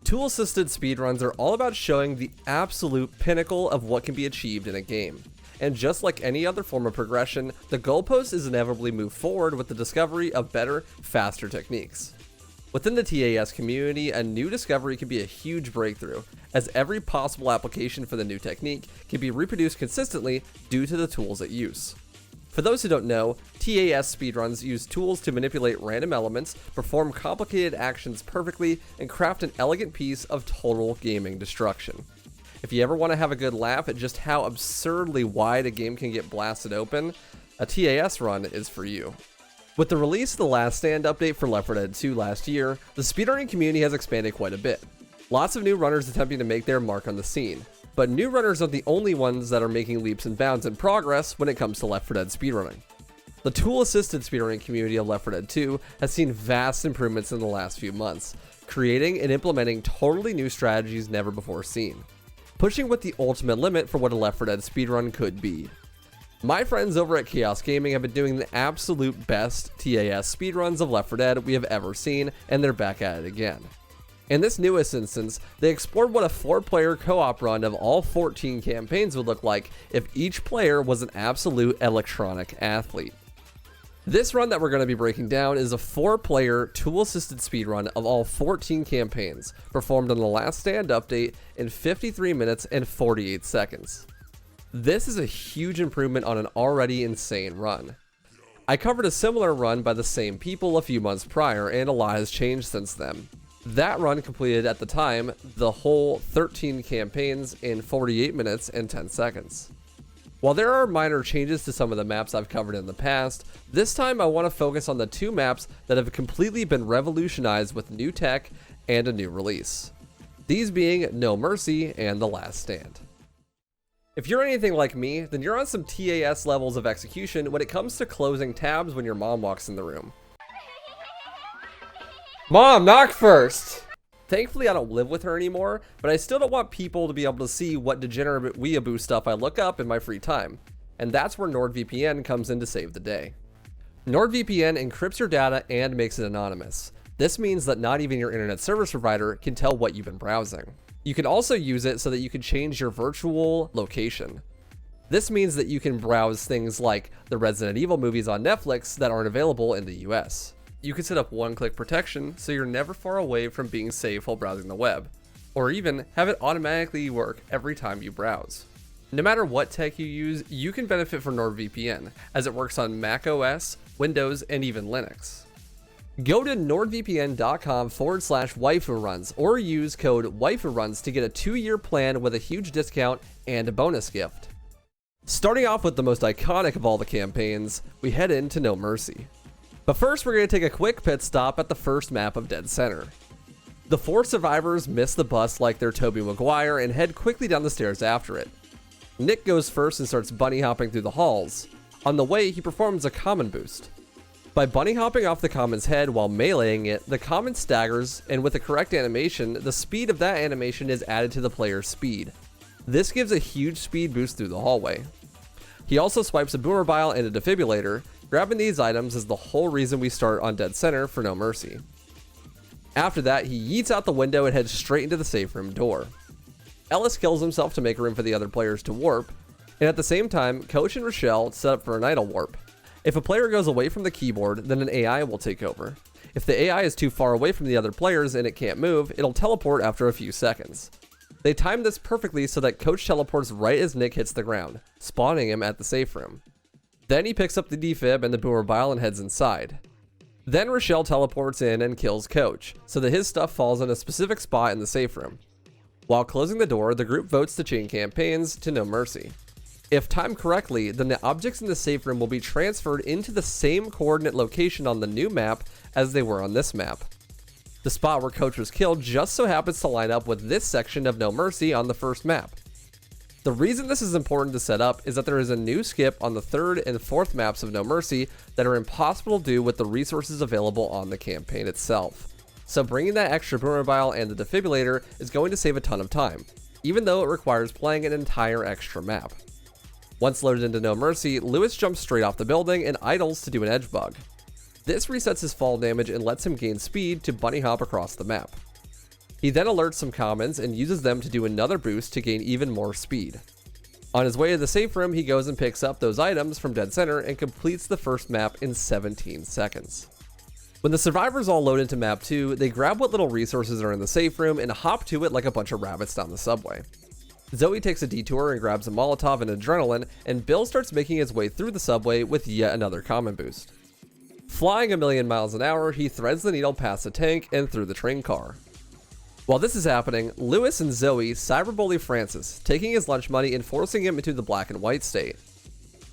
Tool-assisted speedruns are all about showing the absolute pinnacle of what can be achieved in a game. And just like any other form of progression, the goalpost is inevitably moved forward with the discovery of better, faster techniques. Within the TAS community, a new discovery can be a huge breakthrough, as every possible application for the new technique can be reproduced consistently due to the tools at use. For those who don't know, TAS speedruns use tools to manipulate random elements, perform complicated actions perfectly, and craft an elegant piece of total gaming destruction. If you ever want to have a good laugh at just how absurdly wide a game can get blasted open, a TAS run is for you. With the release of the Last Stand update for Left 4 Dead 2 last year, the speedrunning community has expanded quite a bit. Lots of new runners attempting to make their mark on the scene. But new runners are the only ones that are making leaps and bounds in progress when it comes to Left 4 Dead speedrunning. The tool-assisted speedrunning community of Left 4 Dead 2 has seen vast improvements in the last few months, creating and implementing totally new strategies never before seen, pushing with the ultimate limit for what a Left 4 Dead speedrun could be. My friends over at Chaos Gaming have been doing the absolute best TAS speedruns of Left 4 Dead we have ever seen, and they're back at it again. In this newest instance, they explored what a 4-player co-op run of all 14 campaigns would look like if each player was an absolute electronic athlete. This run that we're going to be breaking down is a 4-player tool-assisted speedrun of all 14 campaigns, performed on the Last Stand update in 53 minutes and 48 seconds. This is a huge improvement on an already insane run. I covered a similar run by the same people a few months prior, and a lot has changed since then. That run completed at the time the whole 13 campaigns in 48 minutes and 10 seconds. While there are minor changes to some of the maps I've covered in the past, this time I want to focus on the 2 maps that have completely been revolutionized with new tech and a new release. These being No Mercy and The Last Stand. If you're anything like me, then you're on some TAS levels of execution when it comes to closing tabs when your mom walks in the room. Mom, knock first! Thankfully, I don't live with her anymore, but I still don't want people to be able to see what degenerate weeaboo stuff I look up in my free time. And that's where NordVPN comes in to save the day. NordVPN encrypts your data and makes it anonymous. This means that not even your internet service provider can tell what you've been browsing. You can also use it so that you can change your virtual location. This means that you can browse things like the Resident Evil movies on Netflix that aren't available in the US. You can set up one-click protection so you're never far away from being safe while browsing the web, or even have it automatically work every time you browse. No matter what tech you use, you can benefit from NordVPN, as it works on Mac OS, Windows, and even Linux. Go to nordvpn.com/WaifuRuns or use code WaifuRuns to get a 2-year plan with a huge discount and a bonus gift. Starting off with the most iconic of all the campaigns, we head into No Mercy. But first, we're going to take a quick pit stop at the first map of Dead Center. The 4 survivors miss the bus like they're Tobey Maguire and head quickly down the stairs after it. Nick goes first and starts bunny hopping through the halls. On the way, he performs a common boost. By bunny hopping off the common's head while meleeing it, the common staggers, and with the correct animation, the speed of that animation is added to the player's speed. This gives a huge speed boost through the hallway. He also swipes a boomer bile and a defibrillator. Grabbing these items is the whole reason we start on Dead Center for No Mercy. After that, he yeets out the window and heads straight into the safe room door. Ellis kills himself to make room for the other players to warp, and at the same time, Coach and Rochelle set up for an idle warp. If a player goes away from the keyboard, then an AI will take over. If the AI is too far away from the other players and it can't move, it'll teleport after a few seconds. They timed this perfectly so that Coach teleports right as Nick hits the ground, spawning him at the safe room. Then he picks up the defib and the boomer bile and heads inside. Then Rochelle teleports in and kills Coach, so that his stuff falls in a specific spot in the safe room. While closing the door, the group votes to chain campaigns to No Mercy. If timed correctly, then the objects in the safe room will be transferred into the same coordinate location on the new map as they were on this map. The spot where Coach was killed just so happens to line up with this section of No Mercy on the first map. The reason this is important to set up is that there is a new skip on the 3rd and 4th maps of No Mercy that are impossible to do with the resources available on the campaign itself. So bringing that extra boomer bile and the defibrillator is going to save a ton of time, even though it requires playing an entire extra map. Once loaded into No Mercy, Lewis jumps straight off the building and idles to do an edge bug. This resets his fall damage and lets him gain speed to bunny hop across the map. He then alerts some commons and uses them to do another boost to gain even more speed. On his way to the safe room, he goes and picks up those items from dead center and completes the first map in 17 seconds. When the survivors all load into map 2, they grab what little resources are in the safe room and hop to it like a bunch of rabbits down the subway. Zoe takes a detour and grabs a Molotov and adrenaline, and Bill starts making his way through the subway with yet another common boost. Flying a million miles an hour, he threads the needle past the tank and through the train car. While this is happening, Lewis and Zoe cyberbully Francis, taking his lunch money and forcing him into the black and white state.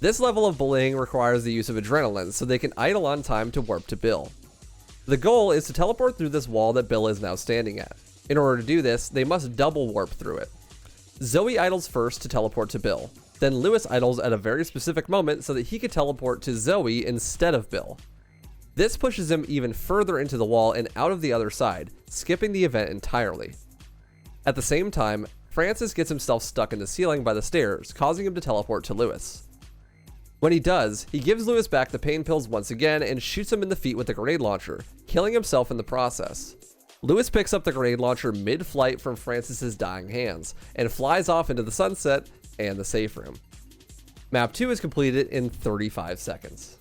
This level of bullying requires the use of adrenaline so they can idle on time to warp to Bill. The goal is to teleport through this wall that Bill is now standing at. In order to do this, they must double warp through it. Zoe idles first to teleport to Bill. Then Lewis idles at a very specific moment so that he could teleport to Zoe instead of Bill. This pushes him even further into the wall and out of the other side, skipping the event entirely. At the same time, Francis gets himself stuck in the ceiling by the stairs, causing him to teleport to Lewis. When he does, he gives Lewis back the pain pills once again and shoots him in the feet with a grenade launcher, killing himself in the process. Lewis picks up the grenade launcher mid-flight from Francis's dying hands and flies off into the sunset and the safe room. Map 2 is completed in 35 seconds.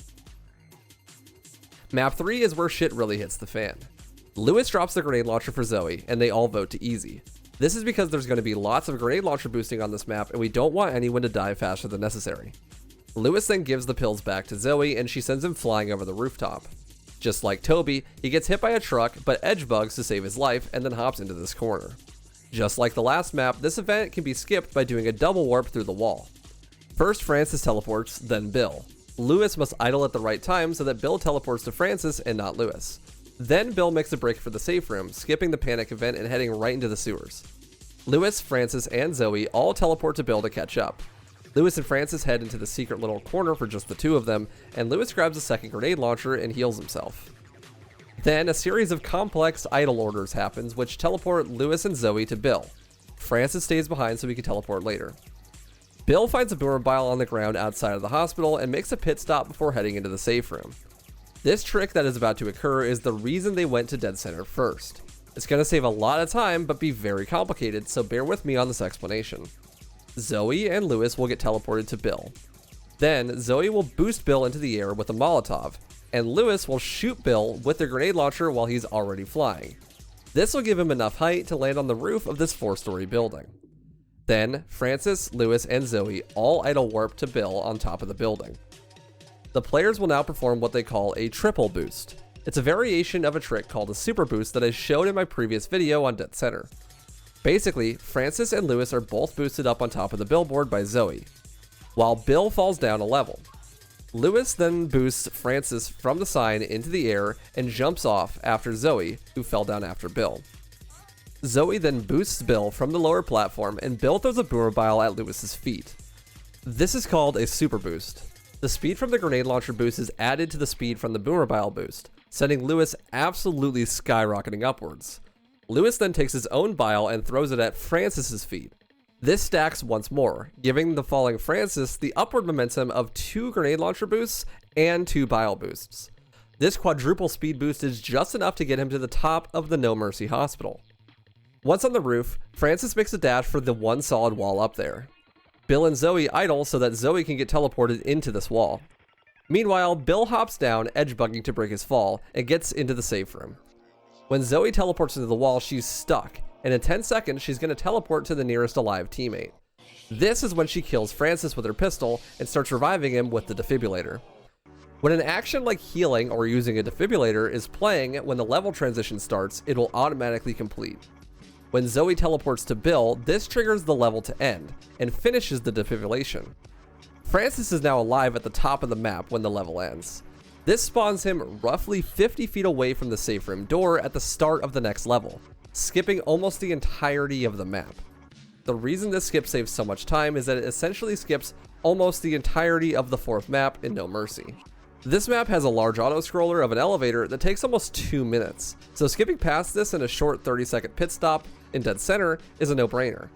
Map 3 is where shit really hits the fan. Lewis drops the grenade launcher for Zoe, and they all vote to easy. This is because there's going to be lots of grenade launcher boosting on this map, and we don't want anyone to die faster than necessary. Lewis then gives the pills back to Zoe, and she sends him flying over the rooftop. Just like Toby, he gets hit by a truck, but edge bugs to save his life, and then hops into this corner. Just like the last map, this event can be skipped by doing a double warp through the wall. First Francis teleports, then Bill. Lewis must idle at the right time so that Bill teleports to Francis and not Lewis. Then Bill makes a break for the safe room, skipping the panic event and heading right into the sewers. Lewis, Francis, and Zoe all teleport to Bill to catch up. Lewis and Francis head into the secret little corner for just the two of them, and Lewis grabs a second grenade launcher and heals himself. Then a series of complex idle orders happens which teleport Lewis and Zoe to Bill. Francis stays behind so he can teleport later. Bill finds a boomermobile on the ground outside of the hospital and makes a pit stop before heading into the safe room. This trick that is about to occur is the reason they went to dead center first. It's going to save a lot of time but be very complicated, so bear with me on this explanation. Zoe and Lewis will get teleported to Bill. Then Zoe will boost Bill into the air with a Molotov, and Lewis will shoot Bill with the grenade launcher while he's already flying. This will give him enough height to land on the roof of this 4-story building. Then Francis, Lewis, and Zoe all idle warp to Bill on top of the building. The players will now perform what they call a triple boost. It's a variation of a trick called a super boost that I showed in my previous video on dead center. Basically, Francis and Lewis are both boosted up on top of the billboard by Zoe, while Bill falls down a level. Lewis then boosts Francis from the sign into the air and jumps off after Zoe, who fell down after Bill. Zoe then boosts Bill from the lower platform, and Bill throws a boomermobile at Lewis's feet. This is called a super boost. The speed from the grenade launcher boost is added to the speed from the boomermobile boost, sending Lewis absolutely skyrocketing upwards. Lewis then takes his own bile and throws it at Francis's feet. This stacks once more, giving the falling Francis the upward momentum of 2 grenade launcher boosts and 2 bile boosts. This quadruple speed boost is just enough to get him to the top of the No Mercy hospital. Once on the roof, Francis makes a dash for the one solid wall up there. Bill and Zoe idle so that Zoe can get teleported into this wall. Meanwhile, Bill hops down, edge bugging to break his fall, and gets into the safe room. When Zoe teleports into the wall, she's stuck, and in 10 seconds, she's going to teleport to the nearest alive teammate. This is when she kills Francis with her pistol and starts reviving him with the defibrillator. When an action like healing or using a defibrillator is playing when the level transition starts, it will automatically complete. When Zoe teleports to Bill, this triggers the level to end and finishes the defibrillation. Francis is now alive at the top of the map when the level ends. This spawns him roughly 50 feet away from the safe room door at the start of the next level, skipping almost the entirety of the map. The reason this skip saves so much time is that it essentially skips almost the entirety of the 4th map in No Mercy. This map has a large auto-scroller of an elevator that takes almost 2 minutes, so skipping past this in a short 30-second pit stop in dead center is a no-brainer.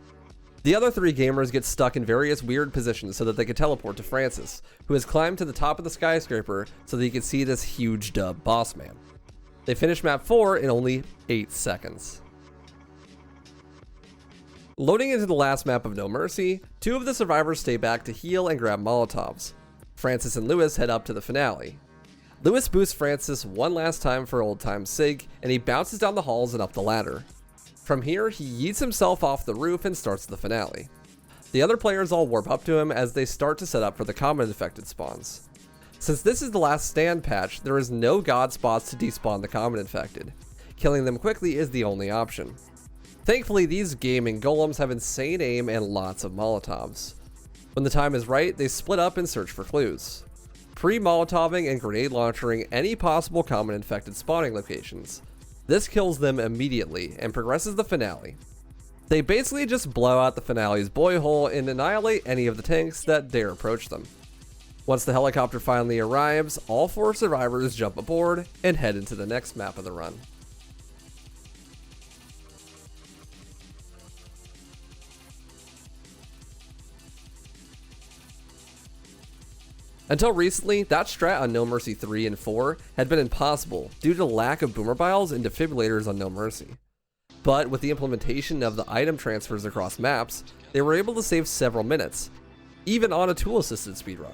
The other 3 gamers get stuck in various weird positions so that they can teleport to Francis, who has climbed to the top of the skyscraper so that he can see this huge dub boss man. They finish map 4 in only 8 seconds. Loading into the last map of No Mercy, 2 of the survivors stay back to heal and grab Molotovs. Francis and Lewis head up to the finale. Lewis boosts Francis one last time for old time's sake, and he bounces down the halls and up the ladder. From here, he yeets himself off the roof and starts the finale. The other players all warp up to him as they start to set up for the common infected spawns. Since this is the last stand patch, there is no god spots to despawn the common infected. Killing them quickly is the only option. Thankfully, these gaming golems have insane aim and lots of Molotovs. When the time is right, they split up and search for clues, pre-Molotoving and grenade launchering any possible common infected spawning locations. This kills them immediately and progresses the finale. They basically just blow out the finale's boy hole and annihilate any of the tanks that dare approach them. Once the helicopter finally arrives, all 4 survivors jump aboard and head into the next map of the run. Until recently, that strat on No Mercy 3 and 4 had been impossible due to the lack of boomer biles and defibrillators on No Mercy. But with the implementation of the item transfers across maps, they were able to save several minutes, even on a tool-assisted speedrun.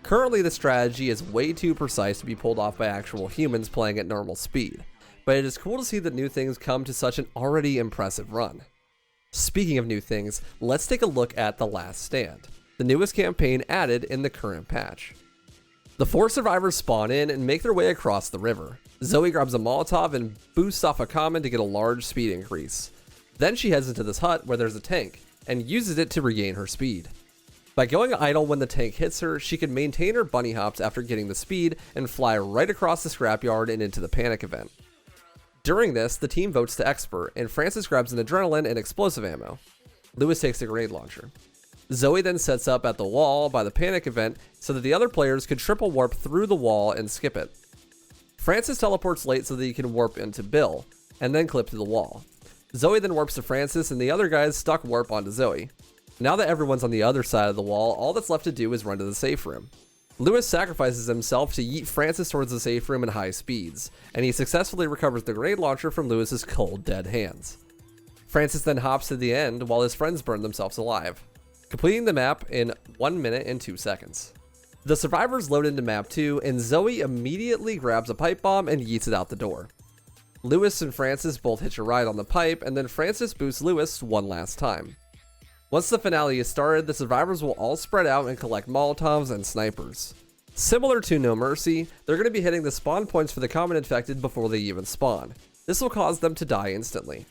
Currently, the strategy is way too precise to be pulled off by actual humans playing at normal speed, but it is cool to see that new things come to such an already impressive run. Speaking of new things, let's take a look at The Last Stand, the newest campaign added in the current patch. The 4 survivors spawn in and make their way across the river. Zoe grabs a Molotov and boosts off a common to get a large speed increase. Then she heads into this hut where there's a tank and uses it to regain her speed. By going idle when the tank hits her, she can maintain her bunny hops after getting the speed and fly right across the scrapyard and into the panic event. During this, the team votes to expert and Francis grabs an adrenaline and explosive ammo. Lewis takes the grenade launcher. Zoe then sets up at the wall by the panic event so that the other players could triple warp through the wall and skip it. Francis teleports late so that he can warp into Bill, and then clip to the wall. Zoe then warps to Francis and the other guys stuck warp onto Zoe. Now that everyone's on the other side of the wall, all that's left to do is run to the safe room. Lewis sacrifices himself to yeet Francis towards the safe room at high speeds, and he successfully recovers the grenade launcher from Lewis's cold, dead hands. Francis then hops to the end while his friends burn themselves alive, completing the map in 1 minute and 2 seconds. The survivors load into map 2 and Zoe immediately grabs a pipe bomb and yeets it out the door. Lewis and Francis both hitch a ride on the pipe and then Francis boosts Lewis one last time. Once the finale is started, the survivors will all spread out and collect Molotovs and snipers. Similar to No Mercy, they're going to be hitting the spawn points for the common infected before they even spawn. This will cause them to die instantly.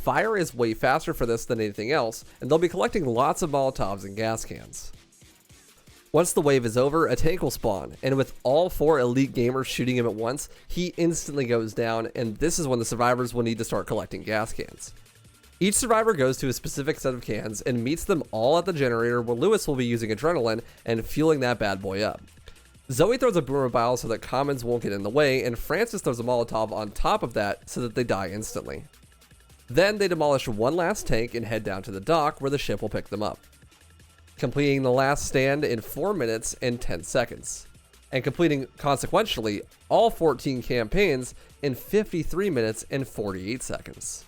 Fire is way faster for this than anything else, and they'll be collecting lots of Molotovs and gas cans. Once the wave is over, a tank will spawn, and with all 4 elite gamers shooting him at once, he instantly goes down, and this is when the survivors will need to start collecting gas cans. Each survivor goes to a specific set of cans and meets them all at the generator where Lewis will be using adrenaline and fueling that bad boy up. Zoe throws a boomer bile so that commons won't get in the way, and Francis throws a Molotov on top of that so that they die instantly. Then they demolish one last tank and head down to the dock where the ship will pick them up, completing the last stand in 4 minutes and 10 seconds, and completing consequentially all 14 campaigns in 53 minutes and 48 seconds.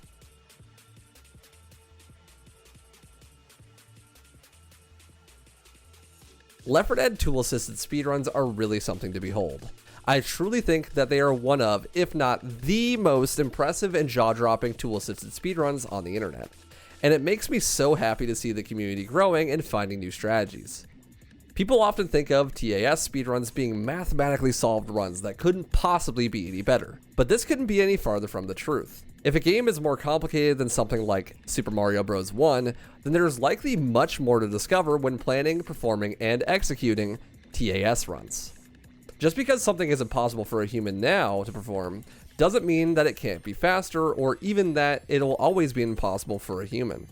Left 4 Dead tool-assisted speedruns are really something to behold. I truly think that they are one of, if not the most impressive and jaw-dropping tool-assisted speedruns on the internet. And it makes me so happy to see the community growing and finding new strategies. People often think of TAS speedruns being mathematically solved runs that couldn't possibly be any better, but this couldn't be any farther from the truth. If a game is more complicated than something like Super Mario Bros. 1, then there's likely much more to discover when planning, performing, and executing TAS runs. Just because something isn't possible for a human now to perform doesn't mean that it can't be faster or even that it'll always be impossible for a human.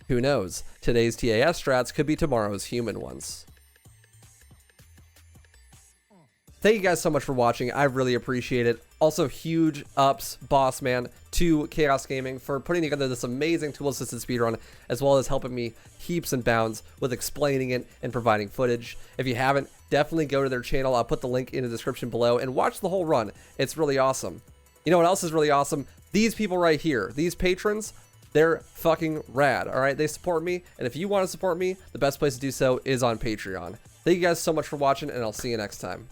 Who knows, today's TAS strats could be tomorrow's human ones. Thank you guys so much for watching. I really appreciate it. Also, huge ups, boss man, to Chaos Gaming for putting together this amazing tool-assisted speedrun, as well as helping me heaps and bounds with explaining it and providing footage. If you haven't, definitely go to their channel. I'll put the link in the description below and watch the whole run. It's really awesome. You know what else is really awesome? These people right here, these patrons, They're fucking rad, all right? They support me, and if you want to support me, the best place to do so is on Patreon. Thank you guys so much for watching, and I'll see you next time.